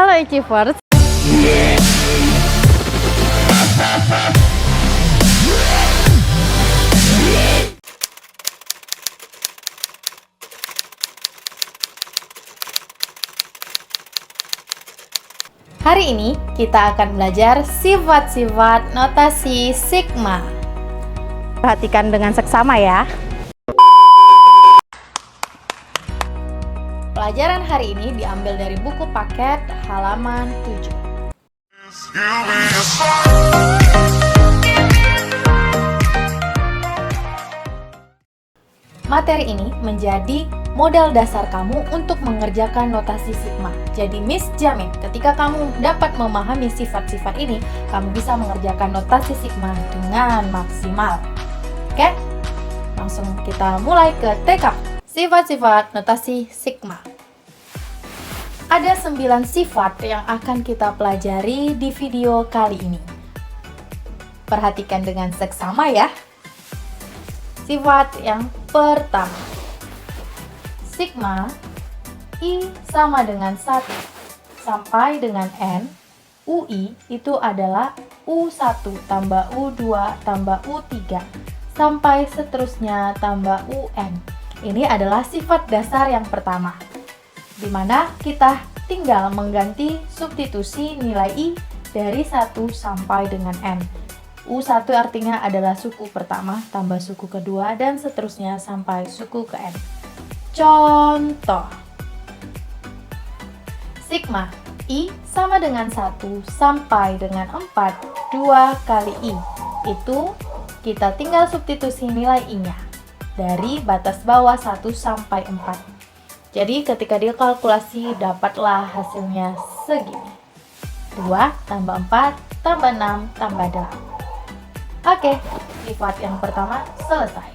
Halo Achievers. Hari ini kita akan belajar sifat-sifat notasi sigma. Perhatikan dengan seksama ya. Pelajaran hari ini diambil dari buku paket halaman 7. Materi ini menjadi modal dasar kamu untuk mengerjakan notasi sigma. Jadi Miss jamin ketika kamu dapat memahami sifat-sifat ini, kamu bisa mengerjakan notasi sigma dengan maksimal. Oke? Langsung kita mulai ke TK. Sifat-sifat notasi sigma. Ada 9 sifat yang akan kita pelajari di video kali ini. Perhatikan dengan seksama ya. Sifat yang pertama. Sigma I sama dengan 1 sampai dengan N. UI itu adalah U1 tambah U2 tambah U3 sampai seterusnya tambah UN. Ini adalah sifat dasar yang pertama, di mana kita tinggal mengganti substitusi nilai I dari 1 sampai dengan N. U1 artinya adalah suku pertama tambah suku kedua dan seterusnya sampai suku ke N. Contoh. Sigma I sama dengan 1 sampai dengan 4 2 kali I. Itu kita tinggal substitusi nilai I-nya dari batas bawah 1 sampai 4. Jadi ketika dikalkulasi dapatlah hasilnya segini. 2 tambah 4 tambah 6 tambah 8. Oke, sifat yang pertama selesai.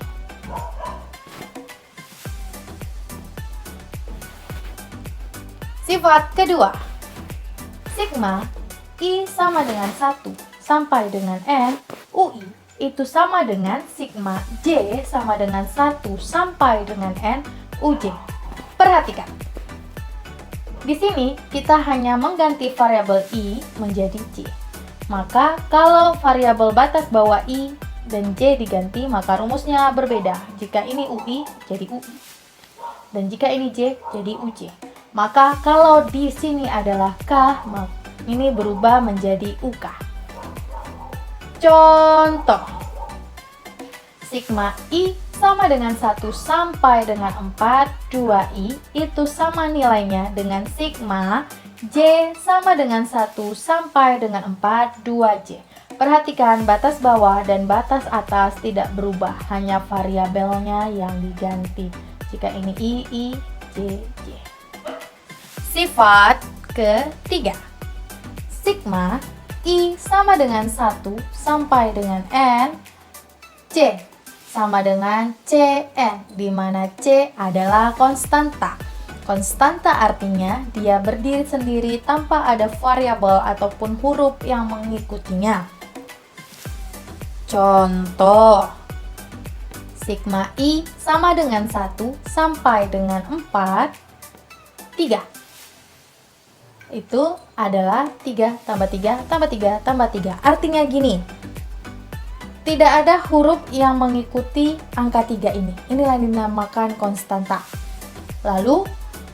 Sifat kedua. Sigma I sama dengan 1 sampai dengan N. UI itu sama dengan sigma J sama dengan 1 sampai dengan N UJ. Perhatikan. Di sini kita hanya mengganti variabel I menjadi J. Maka kalau variabel batas bawah I dan J diganti, maka rumusnya berbeda. Jika ini UI jadi UI. Dan jika ini J jadi UJ. Maka kalau di sini adalah K, ini berubah menjadi UK. Contoh. Sigma I sama dengan 1 sampai dengan 4 2I itu sama nilainya dengan sigma J sama dengan 1 sampai dengan 4 2J. Perhatikan batas bawah dan batas atas tidak berubah, hanya variabelnya yang diganti. Jika ini I, J, J. Sifat ketiga. Sigma I sama dengan 1 sampai dengan N C sama dengan Cn, di mana C adalah konstanta. Konstanta artinya dia berdiri sendiri tanpa ada variabel ataupun huruf yang mengikutinya. Contoh. Sigma I sama dengan 1 sampai dengan 4 3. Itu adalah 3 tambah 3 tambah 3 tambah 3. Artinya gini. Tidak ada huruf yang mengikuti angka 3 ini. Inilah yang dinamakan konstanta. Lalu,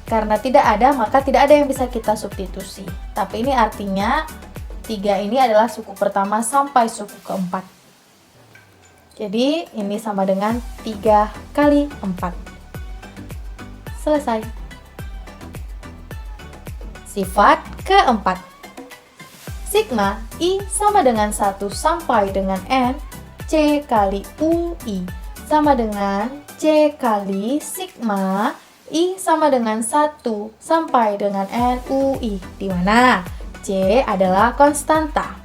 karena tidak ada, maka tidak ada yang bisa kita substitusi. Tapi ini artinya 3 ini adalah suku pertama sampai suku keempat. Jadi, ini sama dengan 3 kali 4. Selesai. Sifat keempat. Sigma I sama dengan 1 sampai dengan N C kali UI sama dengan C kali sigma I sama dengan 1 sampai dengan N UI, di mana C adalah konstanta.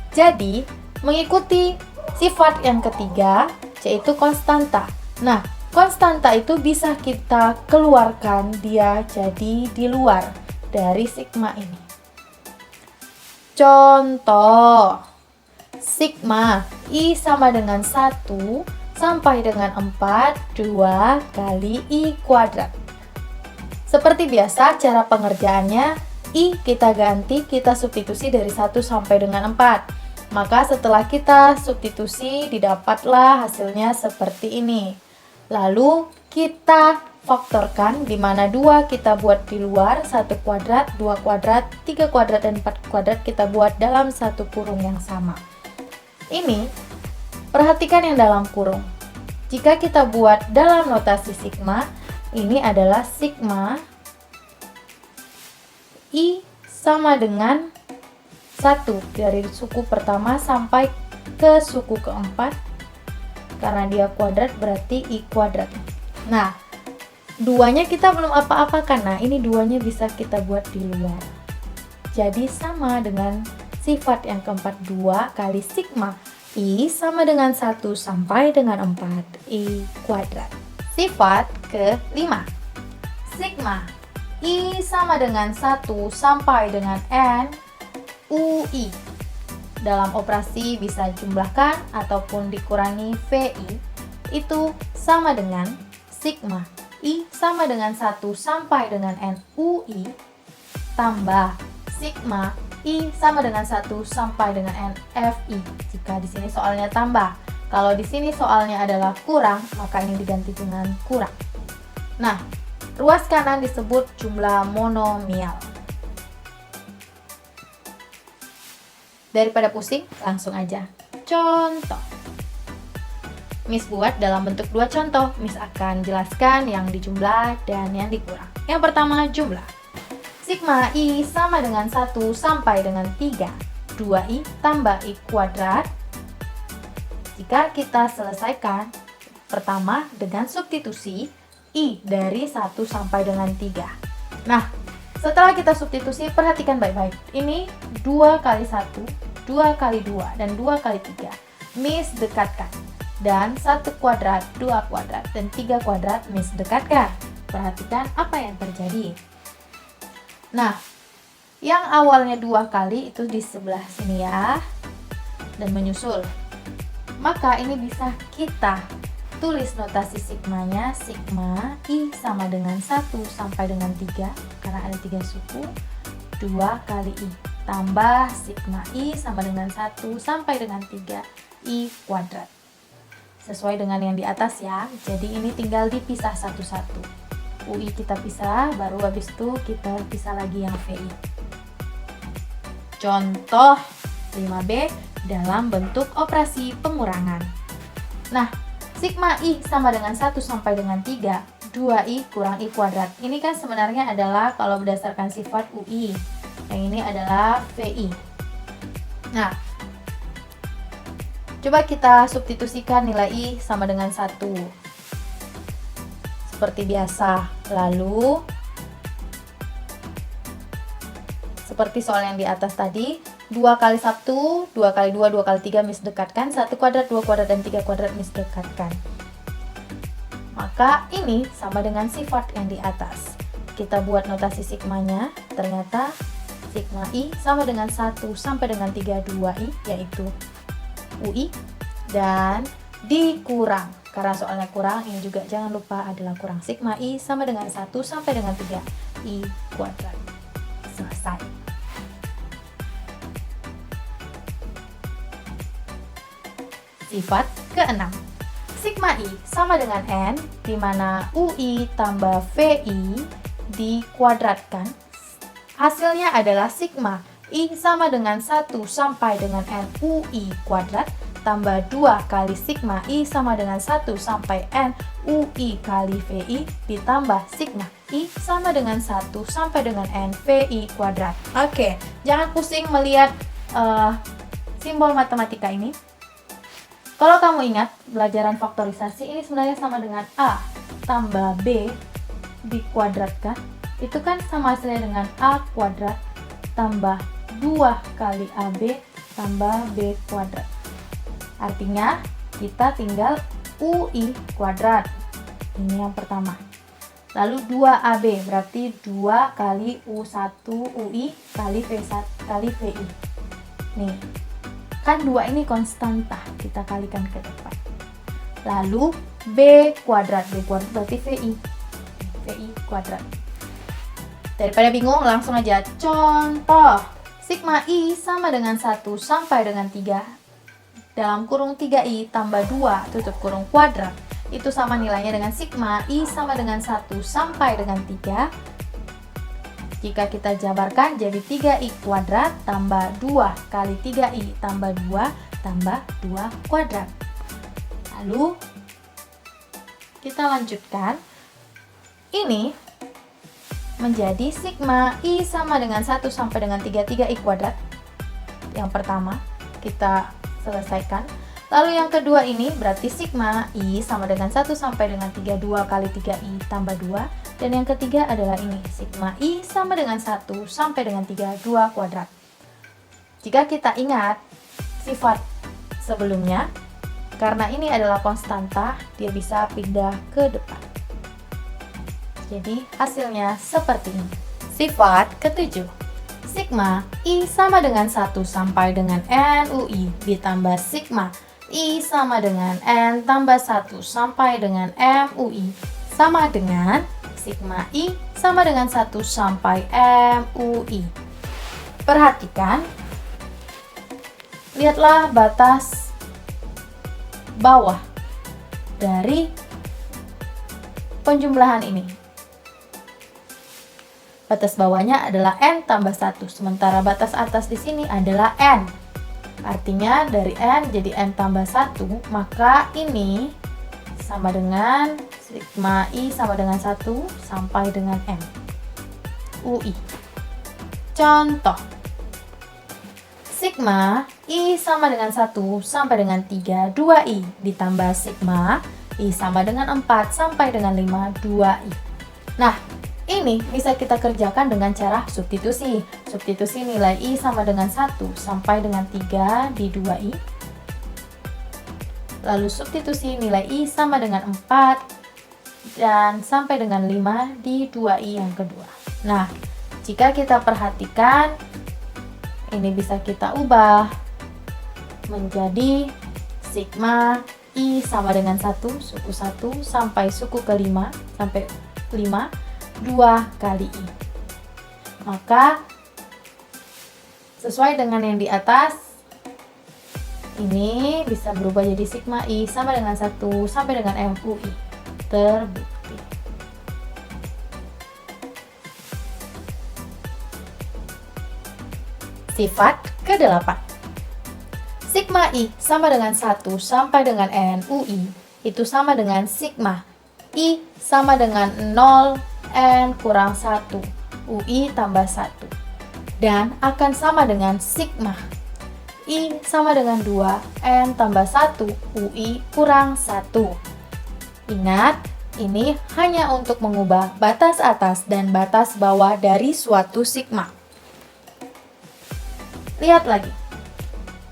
Jadi, mengikuti sifat yang ketiga, C itu konstanta. Nah, konstanta itu bisa kita keluarkan, dia jadi di luar dari sigma ini. Contoh. Sigma I sama dengan 1 sampai dengan 4 2 kali I kuadrat. Seperti biasa cara pengerjaannya I kita ganti, kita substitusi dari 1 sampai dengan 4. Maka setelah kita substitusi, didapatlah hasilnya seperti ini. Lalu kita faktorkan, di mana 2 kita buat di luar, 1 kuadrat, 2 kuadrat, 3 kuadrat, dan 4 kuadrat kita buat dalam satu kurung yang sama. Ini, perhatikan yang dalam kurung. Jika kita buat dalam notasi sigma, ini adalah sigma I sama dengan 1 dari suku pertama sampai ke suku keempat. Karena dia kuadrat berarti I kuadrat. Nah, duanya kita belum apa-apakan. Nah, ini duanya bisa kita buat di luar. Jadi sama dengan sifat yang keempat, 2 kali sigma I sama dengan 1 sampai dengan 4 I kuadrat. Sifat kelima, sigma I sama dengan 1 sampai dengan N UI. Dalam operasi bisa jumlahkan ataupun dikurangi VI. Itu sama dengan sigma I sama dengan 1 sampai dengan N UI tambah sigma I sama dengan 1 sampai dengan N FI. Jika di sini soalnya tambah. Kalau di sini soalnya adalah kurang, maka ini diganti dengan kurang. Nah, ruas kanan disebut jumlah monomial. Daripada pusing, langsung aja. Contoh. Miss buat dalam bentuk 2 contoh. Miss akan jelaskan yang dijumlah dan yang dikurang. Yang pertama, jumlah. Sigma I sama dengan 1 sampai dengan 3. 2I tambah I kuadrat. Jika kita selesaikan, pertama dengan substitusi I dari 1 sampai dengan 3. Nah, setelah kita substitusi, perhatikan baik-baik. Ini 2 kali 1, 2 kali 2, dan 2 kali 3. Miss dekatkan. Dan 1 kuadrat, 2 kuadrat, dan 3 kuadrat Miss dekatkan. Perhatikan apa yang terjadi. Nah, yang awalnya 2 kali itu di sebelah sini ya. Dan menyusul. Maka ini bisa kita tulis notasi sigmanya, sigma I sama dengan 1 sampai dengan 3, karena ada 3 suku, 2 kali I, tambah sigma I sama dengan 1 sampai dengan 3, I kuadrat. Sesuai dengan yang di atas ya, jadi ini tinggal dipisah satu-satu. UI kita pisah, baru habis itu kita pisah lagi yang VI. Contoh 5B dalam bentuk operasi pengurangan. Nah, sigma I sama dengan 1 sampai dengan 3, 2I kurang I kuadrat. Ini kan sebenarnya adalah kalau berdasarkan sifat UI. Yang ini adalah VI. Nah, coba kita substitusikan nilai I sama dengan 1. Seperti biasa. Lalu, seperti soal yang di atas tadi, 2 kali 1, 2 kali 2, 2 kali 3 Miss dekatkan, 1 kuadrat, 2 kuadrat, dan 3 kuadrat Miss dekatkan. Maka ini sama dengan sifat yang di atas. Kita buat notasi sigmanya, ternyata sigma I sama dengan 1 sampai dengan 3, 2I, yaitu UI, dan dikurang. Karena soalnya kurang, ini juga jangan lupa adalah kurang. Sigma I sama dengan 1 sampai dengan 3, I kuadrat. Selesai. Sifat ke-6. Sigma I sama dengan N, di mana UI tambah VI dikuadratkan. Hasilnya adalah sigma I sama dengan 1 sampai dengan N UI kuadrat tambah 2 kali sigma I sama dengan 1 sampai N UI kali VI ditambah sigma I sama dengan 1 sampai dengan N VI kuadrat. Oke, jangan pusing melihat simbol matematika ini. Kalau kamu ingat, pelajaran faktorisasi ini sebenarnya sama dengan A tambah B dikuadratkan. Itu kan sama hasilnya dengan A kuadrat tambah 2 kali AB tambah B kuadrat. Artinya, kita tinggal UI kuadrat. Ini yang pertama. Lalu 2AB, berarti 2 kali U1 UI kali V1 kali VI. Nih, kan 2 ini konstanta, kita kalikan ke depan. Lalu B kuadrat berarti VI. VI kuadrat. Daripada bingung, langsung aja. Contoh, sigma I sama dengan 1 sampai dengan 3 dalam kurung 3I tambah 2 tutup kurung kuadrat. Itu sama nilainya dengan sigma I sama dengan 1 sampai dengan 3. Jika kita jabarkan jadi 3I kuadrat tambah 2 kali 3I tambah 2 tambah 2 kuadrat. Lalu, kita lanjutkan. Ini menjadi sigma I sama dengan 1 sampai dengan 3I kuadrat. Yang pertama, kita selesaikan. Lalu yang kedua ini berarti sigma I sama dengan 1 sampai dengan 32 kali 3I tambah 2. Dan yang ketiga adalah ini, sigma I sama dengan 1 sampai dengan 32 kuadrat. Jika kita ingat sifat sebelumnya, karena ini adalah konstanta, dia bisa pindah ke depan. Jadi hasilnya seperti ini. Sifat ketujuh. Sigma I sama dengan 1 sampai dengan N UI ditambah sigma I sama dengan N tambah 1 sampai dengan M UI sama dengan sigma I sama dengan 1 sampai M UI. Perhatikan. Lihatlah batas bawah dari penjumlahan ini. Batas bawahnya adalah N tambah 1, sementara batas atas di sini adalah N. Artinya dari N jadi N tambah 1, maka ini sama dengan sigma I sama dengan 1 sampai dengan M UI. Contoh, sigma I sama dengan 1 sampai dengan 3, 2I ditambah sigma I sama dengan 4 sampai dengan 5, 2I. Nah, ini bisa kita kerjakan dengan cara substitusi. Substitusi nilai I sama dengan 1 sampai dengan 3 di 2I. Lalu substitusi nilai I sama dengan 4 dan sampai dengan 5 di 2I yang kedua. Nah, jika kita perhatikan, ini bisa kita ubah menjadi sigma I sama dengan 1, suku 1 sampai suku ke-5 sampai 5. 2 kali I. Maka sesuai dengan yang di atas, ini bisa berubah jadi sigma I sama dengan 1 sampai dengan M UI. Terbukti. Sifat ke-8. Sigma I sama dengan 1 sampai dengan N UI itu sama dengan sigma I sama dengan 0 N kurang 1 UI tambah 1, dan akan sama dengan sigma I sama dengan 2 N tambah 1 UI kurang 1. Ingat, ini hanya untuk mengubah batas atas dan batas bawah dari suatu sigma. Lihat lagi,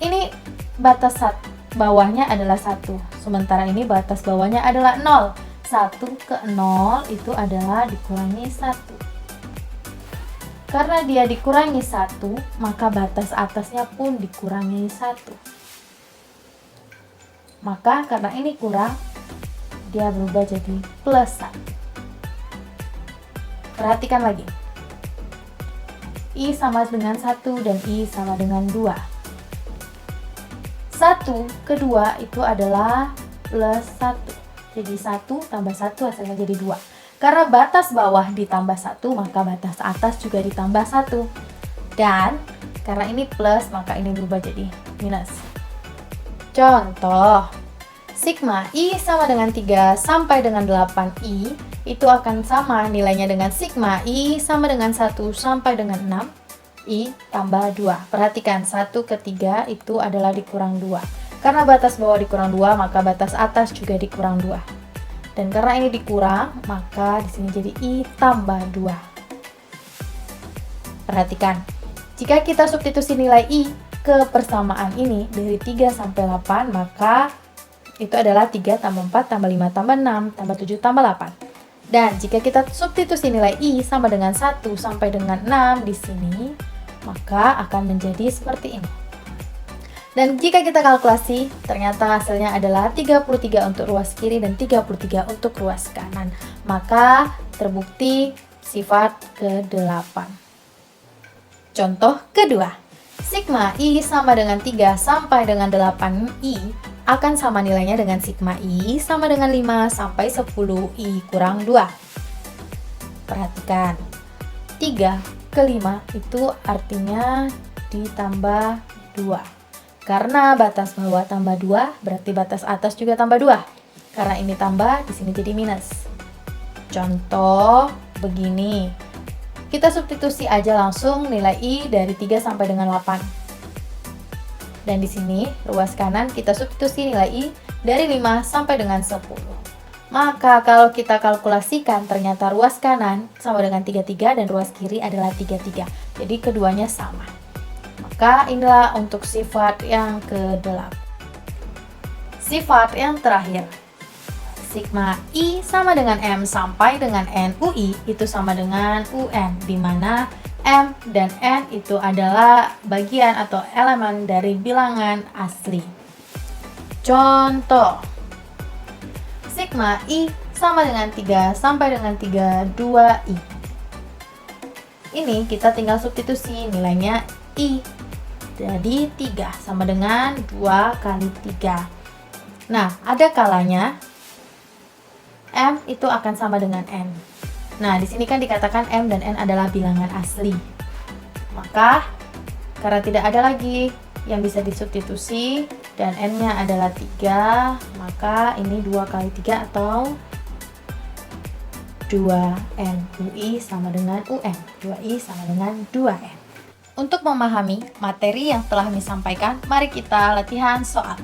ini batas bawahnya adalah 1, sementara ini batas bawahnya adalah 0. 1 ke 0 itu adalah dikurangi 1. Karena dia dikurangi 1, maka batas atasnya pun dikurangi 1. Maka karena ini kurang, dia berubah jadi plus 1. Perhatikan lagi. I sama dengan 1 dan I sama dengan 2. 1 ke 2 itu adalah plus 1. Jadi 1 tambah 1 hasilnya jadi 2. Karena batas bawah ditambah 1, maka batas atas juga ditambah 1. Dan karena ini plus, maka ini berubah jadi minus. Contoh, sigma I sama dengan 3 sampai dengan 8I itu akan sama nilainya dengan sigma I sama dengan 1 sampai dengan 6I tambah 2. Perhatikan, 1 ke 3 itu adalah dikurang 2. Karena batas bawah dikurang 2, maka batas atas juga dikurang 2. Dan karena ini dikurang, maka di sini jadi I tambah 2. Perhatikan, jika kita substitusi nilai I ke persamaan ini dari 3 sampai 8, maka itu adalah 3 tambah 4 tambah 5 tambah 6 tambah 7 tambah 8. Dan jika kita substitusi nilai I sama dengan 1 sampai dengan 6 di sini, maka akan menjadi seperti ini. Dan jika kita kalkulasi, ternyata hasilnya adalah 33 untuk ruas kiri dan 33 untuk ruas kanan. Maka terbukti sifat ke-8. Contoh kedua, sigma I sama dengan 3 sampai dengan 8I akan sama nilainya dengan sigma I sama dengan 5 sampai 10I kurang 2. Perhatikan, 3 ke 5 itu artinya ditambah 2. Karena batas bawah tambah 2, berarti batas atas juga tambah 2. Karena ini tambah, di sini jadi minus. Contoh begini. Kita substitusi aja langsung nilai I dari 3 sampai dengan 8. Dan di sini ruas kanan kita substitusi nilai I dari 5 sampai dengan 10. Maka kalau kita kalkulasikan ternyata ruas kanan sama dengan 33 dan ruas kiri adalah 33. Jadi keduanya sama. Maka inilah untuk sifat yang ke-8. Sifat yang terakhir. Sigma I sama dengan M sampai dengan N UI itu sama dengan UN, di mana M dan N itu adalah bagian atau elemen dari bilangan asli. Contoh, sigma I sama dengan 3 sampai dengan 32I. Ini kita tinggal substitusi nilainya I. Jadi 3 sama dengan 2 kali 3. Nah, ada kalanya M itu akan sama dengan N. Nah, di sini kan dikatakan M dan N adalah bilangan asli. Maka, karena tidak ada lagi yang bisa disubstitusi dan N-nya adalah 3, maka ini 2 kali 3 atau 2N. UI sama dengan UN. 2I sama dengan 2N. Untuk memahami materi yang telah kami sampaikan, mari kita latihan soal.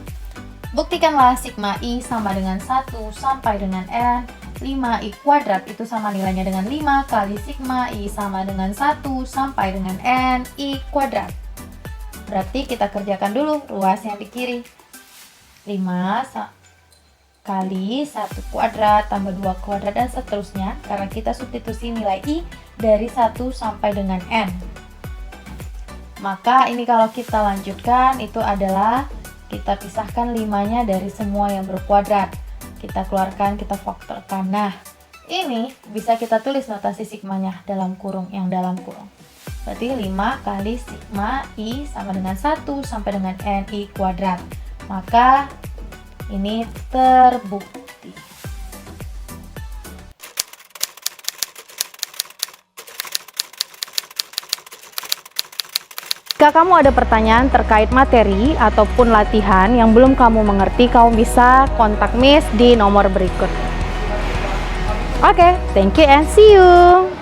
Buktikanlah sigma I sama dengan 1 sampai dengan N. 5I kuadrat itu sama nilainya dengan 5 kali sigma I sama dengan 1 sampai dengan N I kuadrat. Berarti kita kerjakan dulu ruas yang di kiri. 5 kali 1 kuadrat tambah 2 kuadrat dan seterusnya, karena kita substitusi nilai I dari 1 sampai dengan N. Maka ini kalau kita lanjutkan itu adalah kita pisahkan 5-nya dari semua yang berkuadrat. Kita keluarkan, kita faktorkan. Nah, ini bisa kita tulis notasi sigmanya dalam kurung, yang dalam kurung. Berarti 5 kali sigma I sama dengan 1 sampai dengan N I kuadrat. Maka ini terbukti. Jika kamu ada pertanyaan terkait materi ataupun latihan yang belum kamu mengerti, kamu bisa kontak Miss di nomor berikut. Oke, thank you and see you.